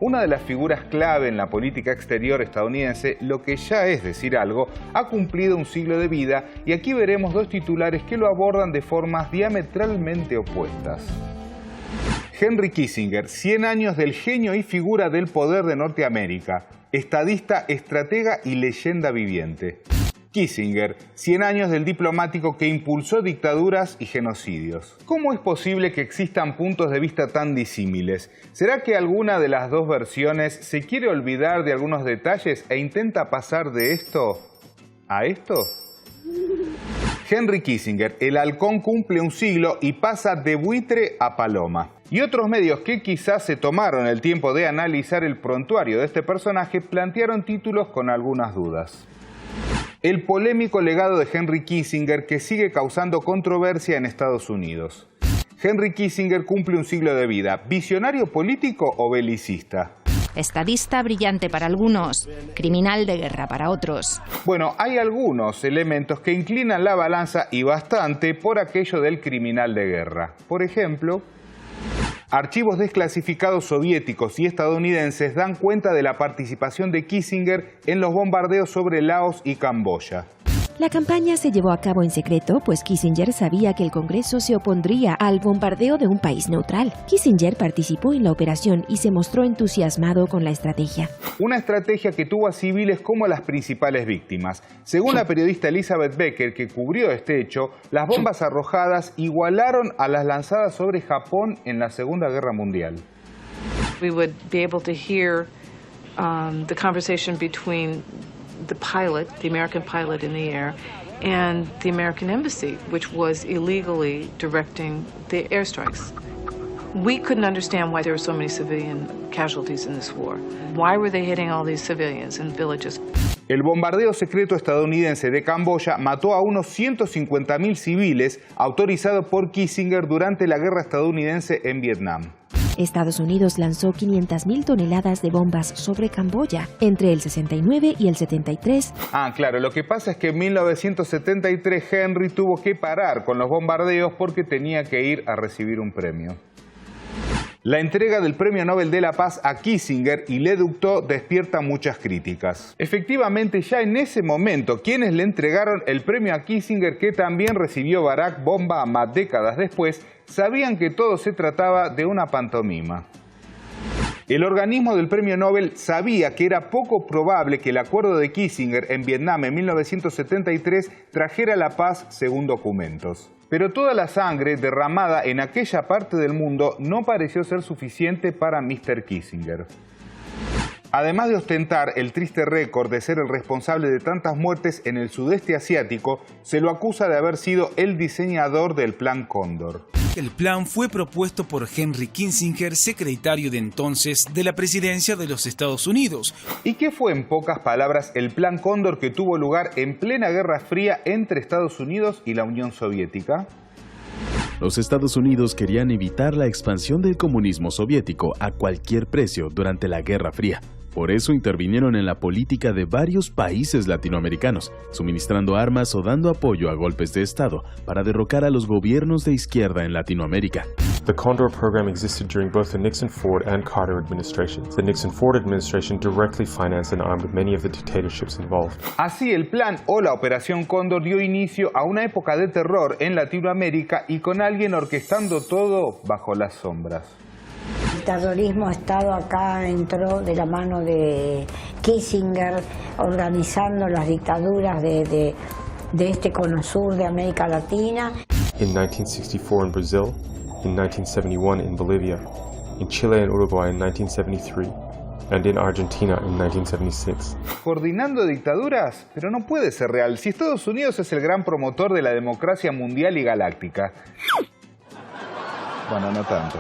una de las figuras clave en la política exterior estadounidense, lo que ya es decir algo, ha cumplido un siglo de vida y aquí veremos dos titulares que lo abordan de formas diametralmente opuestas. Henry Kissinger, 100 años del genio y figura del poder de Norteamérica, estadista, estratega y leyenda viviente. Kissinger, 100 años del diplomático que impulsó dictaduras y genocidios. ¿Cómo es posible que existan puntos de vista tan disímiles? ¿Será que alguna de las dos versiones se quiere olvidar de algunos detalles e intenta pasar de esto a esto? Henry Kissinger, el halcón, cumple un siglo y pasa de buitre a paloma. Y otros medios que quizás se tomaron el tiempo de analizar el prontuario de este personaje plantearon títulos con algunas dudas. El polémico legado de Henry Kissinger que sigue causando controversia en Estados Unidos. Henry Kissinger cumple un siglo de vida. ¿Visionario político o belicista? Estadista brillante para algunos, criminal de guerra para otros. Bueno, hay algunos elementos que inclinan la balanza y bastante por aquello del criminal de guerra. Por ejemplo, archivos desclasificados soviéticos y estadounidenses dan cuenta de la participación de Kissinger en los bombardeos sobre Laos y Camboya. La campaña se llevó a cabo en secreto, pues Kissinger sabía que el Congreso se opondría al bombardeo de un país neutral. Kissinger participó en la operación y se mostró entusiasmado con la estrategia. Una estrategia que tuvo a civiles como las principales víctimas. Según la periodista Elizabeth Becker, que cubrió este hecho, las bombas arrojadas igualaron a las lanzadas sobre Japón en la Segunda Guerra Mundial. We would be able to hear the conversation between the pilot, the American pilot in the air, and the American embassy, which was illegally directing the airstrikes. We couldn't understand why there were so many civilian casualties in this war. Why were they hitting all these civilians in villages? El bombardeo secreto estadounidense de Camboya mató a unos 150.000 civiles, autorizado por Kissinger durante la guerra estadounidense en Vietnam. Estados Unidos lanzó 500.000 toneladas de bombas sobre Camboya entre el 69 y el 73. Claro, lo que pasa es que en 1973 Henry tuvo que parar con los bombardeos porque tenía que ir a recibir un premio. La entrega del Premio Nobel de la Paz a Kissinger y Le Ductot despierta muchas críticas. Efectivamente, ya en ese momento, quienes le entregaron el premio a Kissinger, que también recibió Barack Obama décadas después, sabían que todo se trataba de una pantomima. El organismo del Premio Nobel sabía que era poco probable que el acuerdo de Kissinger en Vietnam en 1973 trajera la paz según documentos. Pero toda la sangre derramada en aquella parte del mundo no pareció ser suficiente para Mr. Kissinger. Además de ostentar el triste récord de ser el responsable de tantas muertes en el sudeste asiático, se lo acusa de haber sido el diseñador del Plan Cóndor. El plan fue propuesto por Henry Kissinger, secretario de entonces de la presidencia de los Estados Unidos. ¿Y qué fue en pocas palabras el Plan Cóndor que tuvo lugar en plena Guerra Fría entre Estados Unidos y la Unión Soviética? Los Estados Unidos querían evitar la expansión del comunismo soviético a cualquier precio durante la Guerra Fría. Por eso intervinieron en la política de varios países latinoamericanos, suministrando armas o dando apoyo a golpes de Estado para derrocar a los gobiernos de izquierda en Latinoamérica. The Condor program existed during both the Nixon, Ford, and Carter administrations. The Nixon-Ford administration directly financed and armed many of the dictatorships involved. Así, el plan o la Operación Cóndor dio inicio a una época de terror en Latinoamérica y con alguien orquestando todo bajo las sombras. El terrorismo Estado acá entró de la mano de Kissinger, organizando las dictaduras de este cono sur de América Latina. In 1964 in Brazil, in 1971 in Bolivia, in Chile and Uruguay in 1973, and in Argentina in 1976. ¿Coordinando dictaduras? Pero no puede ser real, si Estados Unidos es el gran promotor de la democracia mundial y galáctica. Bueno, no tanto.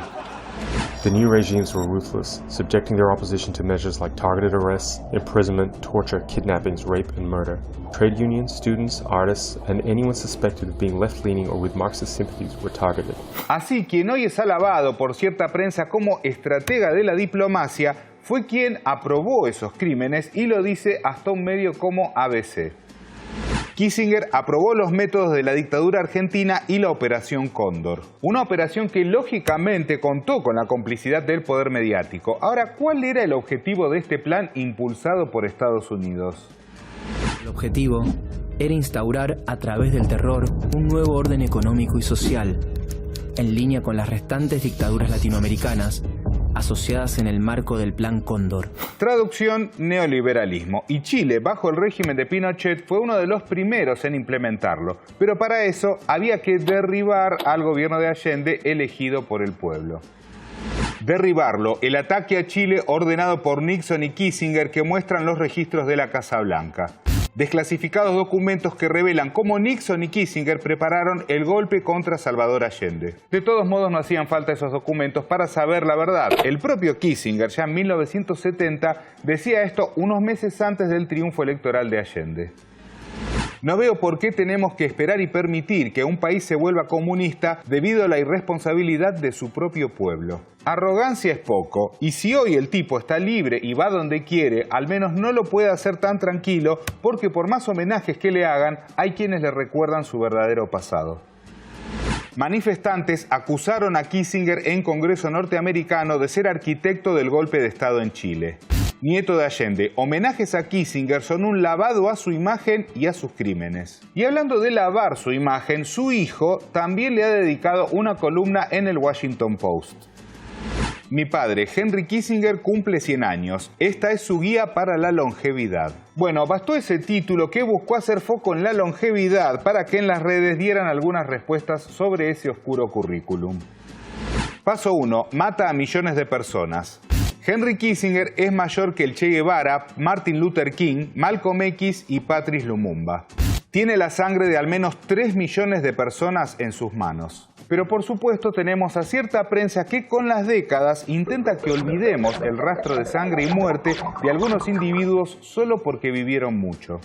The new regimes were ruthless, subjecting their opposition to measures like targeted arrests, imprisonment, torture, kidnappings, rape, and murder. Trade unions, students, artists, and anyone suspected of being left-leaning or with Marxist sympathies were targeted. Así, quien hoy es alabado por cierta prensa como estratega de la diplomacia, fue quien aprobó esos crímenes y lo dice hasta un medio como ABC. Kissinger aprobó los métodos de la dictadura argentina y la Operación Cóndor. Una operación que lógicamente contó con la complicidad del poder mediático. Ahora, ¿cuál era el objetivo de este plan impulsado por Estados Unidos? El objetivo era instaurar a través del terror un nuevo orden económico y social, en línea con las restantes dictaduras latinoamericanas asociadas en el marco del Plan Cóndor. Traducción: neoliberalismo. Y Chile, bajo el régimen de Pinochet, fue uno de los primeros en implementarlo. Pero para eso había que derribar al gobierno de Allende, elegido por el pueblo. Derribarlo, el ataque a Chile ordenado por Nixon y Kissinger, que muestran los registros de la Casa Blanca. Desclasificados documentos que revelan cómo Nixon y Kissinger prepararon el golpe contra Salvador Allende. De todos modos, no hacían falta esos documentos para saber la verdad. El propio Kissinger, ya en 1970, decía esto unos meses antes del triunfo electoral de Allende. No veo por qué tenemos que esperar y permitir que un país se vuelva comunista debido a la irresponsabilidad de su propio pueblo. Arrogancia es poco, y si hoy el tipo está libre y va donde quiere, al menos no lo puede hacer tan tranquilo, porque por más homenajes que le hagan, hay quienes le recuerdan su verdadero pasado. Manifestantes acusaron a Kissinger en Congreso norteamericano de ser arquitecto del golpe de Estado en Chile. Nieto de Allende, homenajes a Kissinger son un lavado a su imagen y a sus crímenes. Y hablando de lavar su imagen, su hijo también le ha dedicado una columna en el Washington Post. Mi padre, Henry Kissinger, cumple 100 años. Esta es su guía para la longevidad. Bueno, bastó ese título que buscó hacer foco en la longevidad para que en las redes dieran algunas respuestas sobre ese oscuro currículum. Paso 1. Mata a millones de personas. Henry Kissinger es mayor que el Che Guevara, Martin Luther King, Malcolm X y Patrice Lumumba. Tiene la sangre de al menos 3 millones de personas en sus manos. Pero por supuesto tenemos a cierta prensa que con las décadas intenta que olvidemos el rastro de sangre y muerte de algunos individuos solo porque vivieron mucho.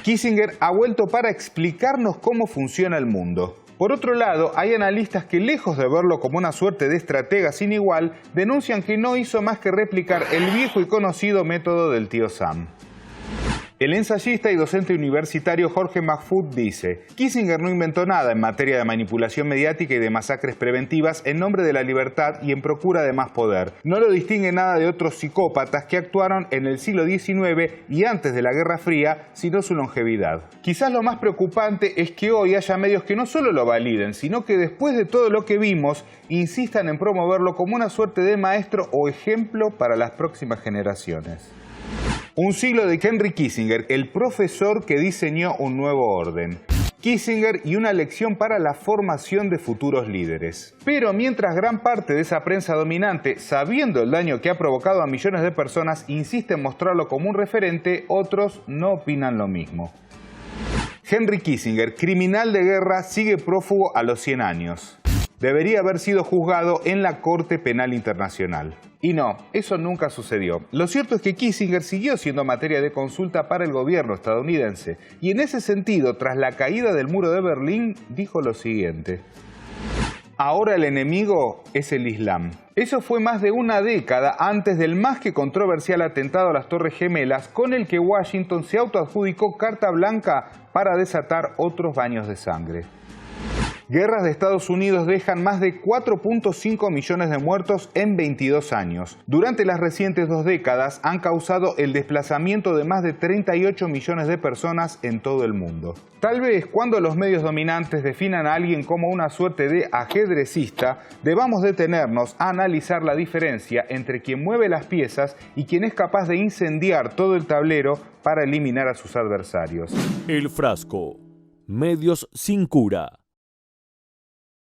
Kissinger ha vuelto para explicarnos cómo funciona el mundo. Por otro lado, hay analistas que, lejos de verlo como una suerte de estratega sin igual, denuncian que no hizo más que replicar el viejo y conocido método del tío Sam. El ensayista y docente universitario Jorge Mahfoud dice: Kissinger no inventó nada en materia de manipulación mediática y de masacres preventivas en nombre de la libertad y en procura de más poder. No lo distingue nada de otros psicópatas que actuaron en el siglo XIX y antes de la Guerra Fría, sino su longevidad. Quizás lo más preocupante es que hoy haya medios que no solo lo validen, sino que después de todo lo que vimos, insistan en promoverlo como una suerte de maestro o ejemplo para las próximas generaciones. Un siglo de Henry Kissinger, el profesor que diseñó un nuevo orden. Kissinger y una lección para la formación de futuros líderes. Pero mientras gran parte de esa prensa dominante, sabiendo el daño que ha provocado a millones de personas, insiste en mostrarlo como un referente, otros no opinan lo mismo. Henry Kissinger, criminal de guerra, sigue prófugo a los 100 años. Debería haber sido juzgado en la Corte Penal Internacional. Y no, eso nunca sucedió. Lo cierto es que Kissinger siguió siendo materia de consulta para el gobierno estadounidense. Y en ese sentido, tras la caída del muro de Berlín, dijo lo siguiente: ahora el enemigo es el Islam. Eso fue más de una década antes del más que controversial atentado a las Torres Gemelas, con el que Washington se autoadjudicó carta blanca para desatar otros baños de sangre. Guerras de Estados Unidos dejan más de 4.5 millones de muertos en 22 años. Durante las recientes 2 décadas han causado el desplazamiento de más de 38 millones de personas en todo el mundo. Tal vez cuando los medios dominantes definan a alguien como una suerte de ajedrecista, debamos detenernos a analizar la diferencia entre quien mueve las piezas y quien es capaz de incendiar todo el tablero para eliminar a sus adversarios. El Frasco. Medios sin cura.